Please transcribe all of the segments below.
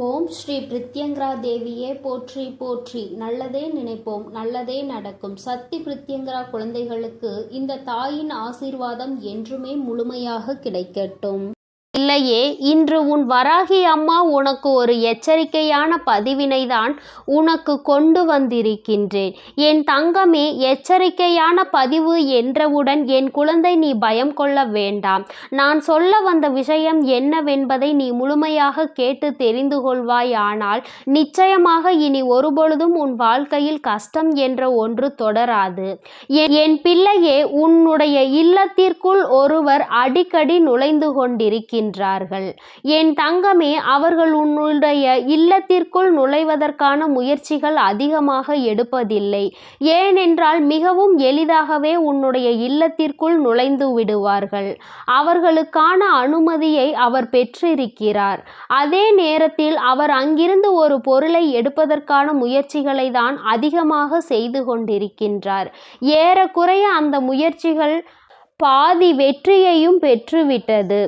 ஓம் ஸ்ரீ பிரித்யங்கரா தேவியே போற்றி போற்றி. நல்லதே நினைப்போம், நல்லதே நடக்கும். சக்தி பிரித்யங்கரா குழந்தைகளுக்கு இந்த தாயின் ஆசீர்வாதம் என்றுமே முழுமையாக கிடைக்கட்டும். இல்லையே, இன்று உன் வராகி அம்மா உனக்கு ஒரு எச்சரிக்கையான பதிவினைதான் உனக்கு கொண்டு வந்திருக்கின்றேன். என் தங்கமே, எச்சரிக்கையான பதிவு என்றவுடன் என் குழந்தை நீ பயம் கொள்ள வேண்டாம். நான் சொல்ல வந்த விஷயம் என்னவென்பதை நீ முழுமையாக கேட்டு தெரிந்து கொள்வாய். ஆனால் நிச்சயமாக இனி ஒருபொழுதும் உன் வாழ்க்கையில் கஷ்டம் என்ற ஒன்று தொடராது. என் பிள்ளையே, உன்னுடைய இல்லத்திற்குள் ஒருவர் அடிக்கடி நுழைந்து கொண்டிருக்கின்றார். என் தங்கமே, அவர்கள் உன்னுடைய இல்லத்திற்குள் நுழைவதற்கான முயற்சிகள் அதிகமாக எடுப்பதில்லை. ஏனென்றால் மிகவும் எளிதாகவே உன்னுடைய இல்லத்திற்குள் நுழைந்து விடுவார்கள். அவர்களுக்கான அனுமதியை அவர் பெற்றிருக்கிறார். அதே நேரத்தில் அவர் அங்கிருந்து ஒரு பொருளை எடுப்பதற்கான முயற்சிகளை தான் அதிகமாக செய்து கொண்டிருக்கின்றார். ஏறக்குறைய அந்த முயற்சிகள் பாதி வெற்றியையும் பெற்றுவிட்டது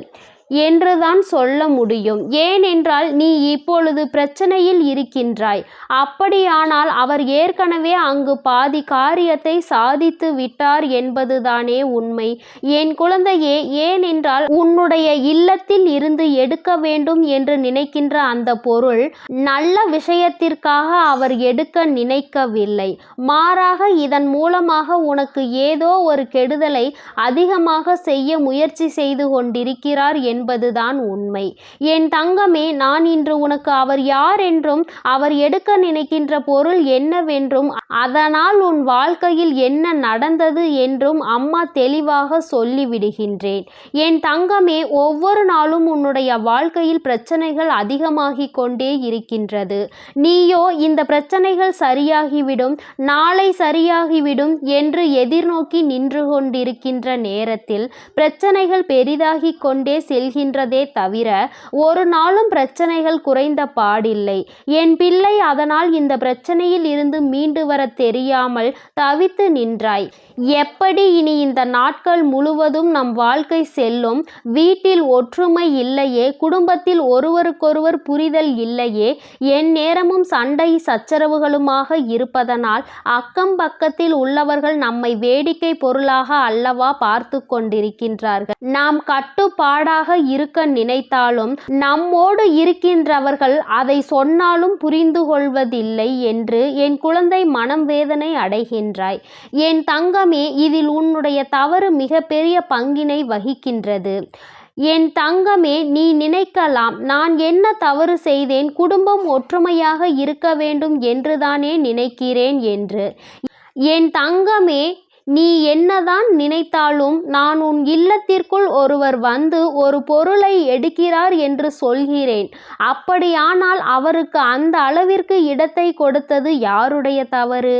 என்றுதான் சொல்ல முடியும். ஏனென்றால் நீ இப்பொழுது பிரச்சனையில் இருக்கின்றாய். அப்படியானால் அவர் ஏற்கனவே அங்கு பாதி காரியத்தை சாதித்து விட்டார் என்பதுதானே உண்மை என் குழந்தையே. ஏனென்றால் உன்னுடைய இல்லத்தில் இருந்து எடுக்க வேண்டும் என்று நினைக்கின்ற அந்த பொருள் நல்ல விஷயத்திற்காக அவர் எடுக்க நினைக்கவில்லை. மாறாக இதன் மூலமாக உனக்கு ஏதோ ஒரு கெடுதலை அதிகமாக செய்ய முயற்சி செய்து கொண்டிருக்கிறார் என்பதுதான் உண்மை. என் தங்கமே, நான் இன்று உனக்கு அவர் யார் என்றும் அவர் எடுக்க நினைக்கின்ற பொருள் என்னவென்றும் அதனால் உன் வாழ்க்கையில் என்ன நடந்தது என்றும் அம்மா தெளிவாக சொல்லிவிடுகின்றேன். என் தங்கமே, ஒவ்வொரு நாளும் உன்னுடைய வாழ்க்கையில் பிரச்சனைகள் அதிகமாகிக் கொண்டே இருக்கின்றது. நீயோ இந்த பிரச்சனைகள் சரியாகிவிடும், நாளை சரியாகிவிடும் என்று எதிர்நோக்கி நின்று கொண்டிருக்கின்ற நேரத்தில் பிரச்சனைகள் பெரிதாகிக் கொண்டே செல்கின்றதே தவிர ஒரு நாளும் பிரச்சனைகள் குறைந்த பாடில்லை. என் பிள்ளை, அதனால் இந்த பிரச்சனையில் இருந்து மீண்டு வர தெரியாமல் தவித்து நின்றாய். எப்படி இனி இந்த நாட்கள் முழுவதும் நம் வாழ்க்கை செல்லும்? வீட்டில் ஒற்றுமை இல்லையே, குடும்பத்தில் ஒருவருக்கொருவர் புரிதல் இல்லையே, என் நேரமும் சண்டை சச்சரவுகளுமாக இருப்பதனால் அக்கம் பக்கத்தில் உள்ளவர்கள் நம்மை வேடிக்கை பொருளாக அல்லவா பார்த்து கொண்டிருக்கின்றார்கள். நாம் கட்டுப்பாடாக இருக்க நினைத்தாலும் நம்மோடு இருக்கின்றவர்கள் அதை சொன்னாலும் புரிந்து கொள்வதில்லை என்று என் குழந்தை மனம் வேதனை அடைகின்றாய். என் தங்கமே, இதில் உன்னுடைய தவறு மிகப்பெரிய பங்கினை வகிக்கின்றது. என் தங்கமே, நீ நினைக்கலாம், நான் என்ன தவறு செய்தேன், குடும்பம் ஒற்றுமையாக இருக்க வேண்டும் என்றுதானே நினைக்கிறேன் என்று. என் தங்கமே, நீ என்னதான் நினைத்தாலும் நான் உன் இல்லத்திற்குள் ஒருவர் வந்து ஒரு பொருளை எடுக்கிறார் என்று சொல்கிறேன். அப்படியானால் அவருக்கு அந்த அளவிற்கு இடத்தை கொடுத்தது யாருடைய தவறு?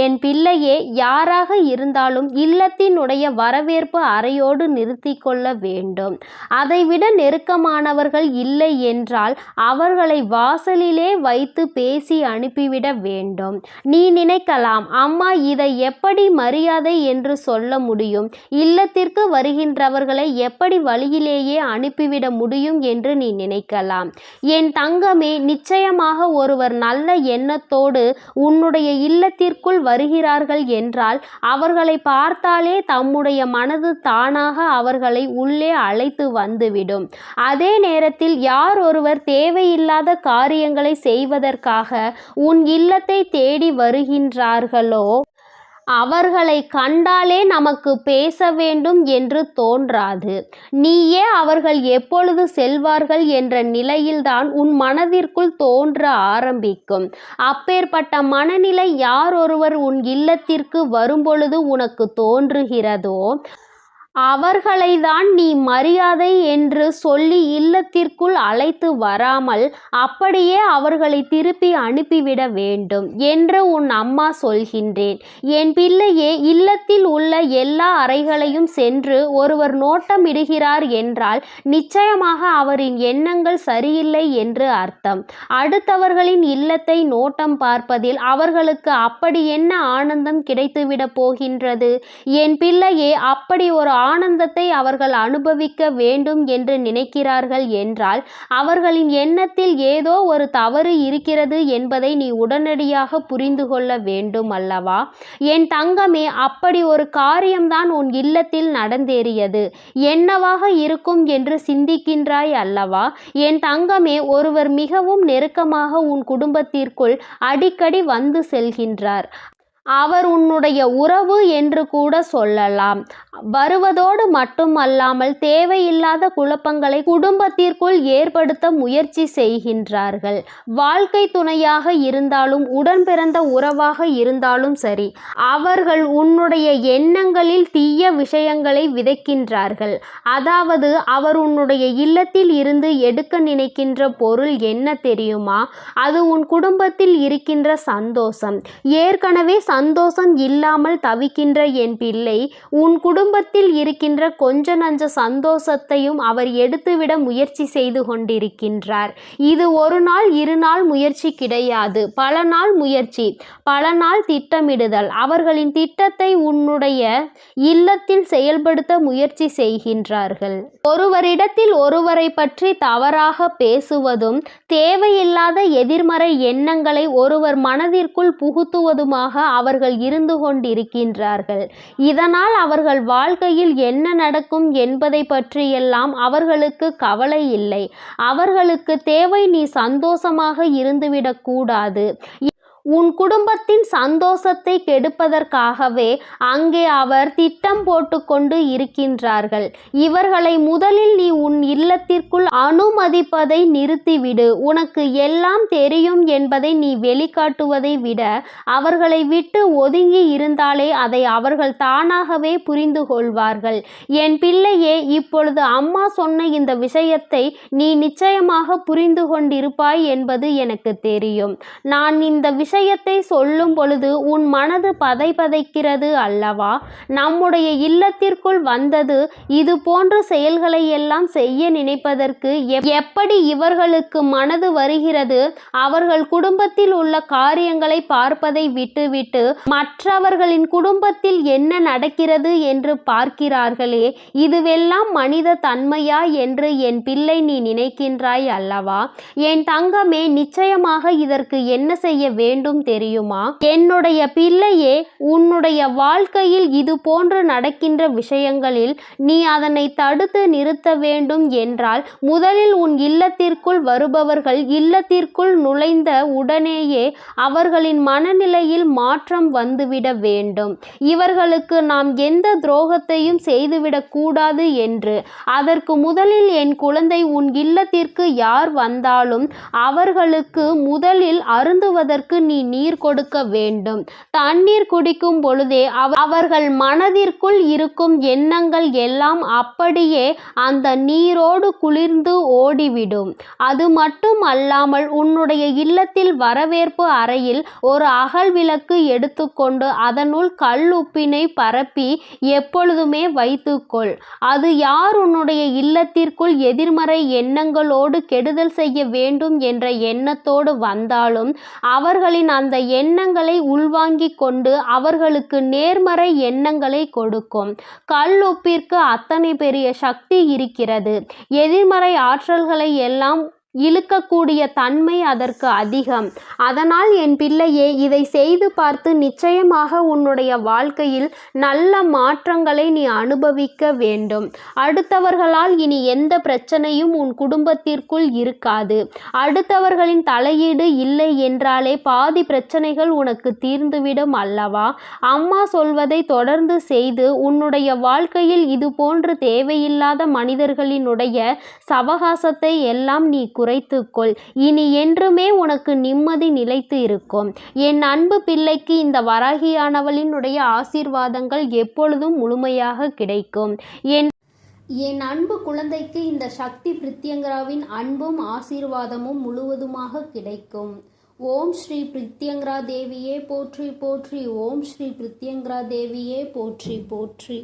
என் பிள்ளையே, யாராக இருந்தாலும் இல்லத்தினுடைய வரவேற்பு அறையோடு நிறுத்தி கொள்ள வேண்டும். அதைவிட நெருக்கமானவர்கள் இல்லை என்றால் அவர்களை வாசலிலே வைத்து பேசி அனுப்பிவிட வேண்டும். நீ நினைக்கலாம், அம்மா இதை எப்படி மரியாதை என்று சொல்ல முடியும், இல்லத்திற்கு வருகின்றவர்களை எப்படி வழியிலேயே அனுப்பிவிட முடியும் என்று நீ நினைக்கலாம். என் தங்கமே, நிச்சயமாக ஒருவர் நல்ல எண்ணத்தோடு உன்னுடைய இல்லத்திற்குள் வருகிறார்கள் என்றால் அவர்களை பார்த்தாலே தம்முடைய மனது தானாக அவர்களை உள்ளே அழைத்து வந்துவிடும். அதே நேரத்தில் யார் ஒருவர் தேவையில்லாத காரியங்களை செய்வதற்காக உன் இல்லத்தை தேடி வருகின்றார்களோ அவர்களை கண்டாலே நமக்கு பேச வேண்டும் என்று தோன்றாது. நீயே அவர்கள் எப்பொழுது செல்வார்கள் என்ற நிலையில்தான் உன் மனதிற்குள் தோன்ற ஆரம்பிக்கும். அப்பேற்பட்ட மனநிலை யார் ஒருவர் உன் இல்லத்திற்கு வரும்பொழுது உனக்கு தோன்றுகிறதோ அவர்களை தான் நீ மரியாதை என்று சொல்லி இல்லத்திற்குள் அழைத்து வராமல் அப்படியே அவர்களை திருப்பி அனுப்பிவிட வேண்டும் என்று உன் அம்மா சொல்கின்றேன். என் பிள்ளையே, இல்லத்தில் உள்ள எல்லா அறைகளையும் சென்று ஒருவர் நோட்டமிடுகிறார் என்றால் நிச்சயமாக அவரின் எண்ணங்கள் சரியில்லை என்று அர்த்தம். அடுத்தவர்களின் இல்லத்தை நோட்டம் பார்ப்பதில் அவர்களுக்கு அப்படி என்ன ஆனந்தம் கிடைத்துவிட போகின்றது? என் பிள்ளையே, அப்படி ஒரு ஆனந்தத்தை அவர்கள் அனுபவிக்க வேண்டும் என்று நினைக்கிறார்கள் என்றால் அவர்களின் எண்ணத்தில் ஏதோ ஒரு தவறு இருக்கிறது என்பதை நீ உடனடியாக புரிந்து கொள்ள வேண்டும் அல்லவா? என் தங்கமே, அப்படி ஒரு காரியம்தான் உன் இல்லத்தில் நடந்தேறியது. என்னவாக இருக்கும் என்று சிந்திக்கின்றாய் அல்லவா? என் தங்கமே, ஒருவர் மிகவும் நெருக்கமாக உன் குடும்பத்திற்குள் அடிக்கடி வந்து செல்கின்றார். அவர் உன்னுடைய உறவு என்று கூட சொல்லலாம். வருவதோடு மட்டுமல்லாமல் தேவையில்லாத குழப்பங்களை குடும்பத்திற்குள் ஏற்படுத்த முயற்சி செய்கின்றார்கள். வாழ்க்கை துணையாக இருந்தாலும் உடன் பிறந்த உறவாக இருந்தாலும் சரி, அவர்கள் உன்னுடைய எண்ணங்களில் தீய விஷயங்களை விதைக்கின்றார்கள். அதாவது அவர் உன்னுடைய இல்லத்தில் இருந்து எடுக்க நினைக்கின்ற பொருள் என்ன தெரியுமா? அது உன் குடும்பத்தில் இருக்கின்ற சந்தோஷம். ஏற்கனவே சந்தோஷம் இல்லாமல் தவிக்கின்ற என் பிள்ளை, உன் குடும்பத்தில் இருக்கின்ற கொஞ்ச நஞ்ச சந்தோஷத்தையும் அவர் எடுத்துவிட முயற்சி செய்து கொண்டிருக்கின்றார். இது ஒரு நாள் இரு நாள் முயற்சி கிடையாது, பல நாள் முயற்சி, பல நாள் திட்டமிடுதல். அவர்களின் திட்டத்தை உன்னுடைய இல்லத்தில் செயல்படுத்த முயற்சி செய்கின்றார்கள். ஒருவரிடத்தில் ஒருவரை பற்றி தவறாக பேசுவதும் தேவையில்லாத எதிர்மறை எண்ணங்களை ஒருவர் மனதிற்குள் புகுத்துவதுமாக அவர்கள் இருந்து கொண்டிருக்கின்றார்கள். இதனால் அவர்கள் வாழ்க்கையில் என்ன நடக்கும் என்பதை பற்றியெல்லாம் அவர்களுக்கு கவலை இல்லை. அவர்களுக்கு தேவை நீ சந்தோஷமாக இருந்துவிடக் கூடாது. உன் குடும்பத்தின் சந்தோஷத்தை கெடுப்பதற்காகவே அங்கே அவர் திட்டம் போட்டுக்கொண்டு இருக்கின்றார்கள். இவர்களை முதலில் நீ உன் இல்லத்திற்குள் அனுமதிப்பதை நிறுத்திவிடு. உனக்கு எல்லாம் தெரியும் என்பதை நீ வெளிக்காட்டுவதை விட அவர்களை விட்டு ஒதுங்கி இருந்தாலே அதை அவர்கள் தானாகவே புரிந்து கொள்வார்கள். என் பிள்ளையே, இப்பொழுது அம்மா சொன்ன இந்த விஷயத்தை நீ நிச்சயமாக புரிந்து கொண்டிருப்பாய் என்பது எனக்கு தெரியும். நான் இந்த விஷயத்தை சொல்லும் பொழுது உன் மனது பதைக்கிறது அல்லவா? நம்முடைய இல்லத்திற்குள் வந்தது இது போன்ற செயல்களை எல்லாம் செய்ய நினைப்பதற்கு எப்படி இவர்களுக்கு மனது வருகிறது? அவர்கள் குடும்பத்தில் உள்ள காரியங்களை பார்ப்பதை விட்டுவிட்டு மற்றவர்களின் குடும்பத்தில் என்ன நடக்கிறது என்று பார்க்கிறார்களே, இதுவெல்லாம் மனித தன்மையா என்று என் பிள்ளை நீ நினைக்கின்றாய் அல்லவா? என் தங்கமே, நிச்சயமாக இதற்கு என்ன செய்ய வேண்டும் தெரியுமா? என்னுடைய பிள்ளையே, உன்னுடைய வாழ்க்கையில் இது போன்று நடக்கின்ற விஷயங்களில் நீ அதனை தடுத்து நிறுத்த வேண்டும் என்றால் முதலில் உன் இல்லத்திற்குள் வருபவர்கள் இல்லத்திற்குள் நுழைந்த உடனேயே அவர்களின் மனநிலையில் மாற்றம் வந்துவிட வேண்டும். இவர்களுக்கு நாம் எந்த துரோகத்தையும் செய்துவிடக் கூடாது என்று. அதற்கு முதலில் என் குழந்தை, உன் இல்லத்திற்கு யார் வந்தாலும் அவர்களுக்கு முதலில் அருந்துவதற்கு நீ நீர் கொடுக்க வேண்டும். தண்ணீர் குடிக்கும் பொழுதே அவர்கள் மனதிற்குள் இருக்கும் எண்ணங்கள் எல்லாம் அப்படியே அந்த நீரோடு குளிர்ந்து ஓடிவிடும். அது மட்டும் அல்லாமல் உன்னுடைய இல்லத்தில் வரவேற்பு அறையில் ஒரு அகல் விளக்கு எடுத்துக்கொண்டு அதனுள் கல் உப்பினை பரப்பி எப்பொழுதுமே வைத்துக்கொள். அது யார் உன்னுடைய இல்லத்திற்குள் எதிர்மறை எண்ணங்களோடு கெடுதல் செய்ய வேண்டும் என்ற எண்ணத்தோடு வந்தாலும் அவர்களின் அந்த எண்ணங்களை உள்வாங்கிக் கொண்டு அவர்களுக்கு நேர்மறை எண்ணங்களை கொடுக்கும். கல் உப்பிற்கு அத்தனை பெரிய சக்தி இருக்கிறது. எதிர்மறை ஆற்றல்களை எல்லாம் இழுக்கக்கூடிய தன்மை அதற்கு அதிகம். அதனால் என் பிள்ளையே, இதை செய்து பார்த்து நிச்சயமாக உன்னுடைய வாழ்க்கையில் நல்ல மாற்றங்களை நீ அனுபவிக்க வேண்டும். அடுத்தவர்களால் இனி எந்த பிரச்சனையும் உன் குடும்பத்திற்குள் இருக்காது. அடுத்தவர்களின் தலையீடு இல்லை என்றாலே பாதி பிரச்சனைகள் உனக்கு தீர்ந்துவிடும் அல்லவா? அம்மா சொல்வதை தொடர்ந்து செய்து உன்னுடைய வாழ்க்கையில் இது போன்று தேவையில்லாத மனிதர்களினுடைய சவகாசத்தை எல்லாம் நீ குறைத்துக்கொள். இனி என்றுமே உனக்கு நிம்மதி நிலைத்து இருக்கும். என் அன்பு பிள்ளைக்கு இந்த வராகியானவளினுடைய ஆசீர்வாதங்கள் எப்பொழுதும் முழுமையாக கிடைக்கும். என் அன்பு குழந்தைக்கு இந்த சக்தி பிரித்யங்கராவின் அன்பும் ஆசீர்வாதமும் முழுவதுமாக கிடைக்கும். ஓம் ஸ்ரீ பிரித்யங்கரா தேவியே போற்றி போற்றி. ஓம் ஸ்ரீ பிரித்யங்கரா தேவியே போற்றி போற்றி.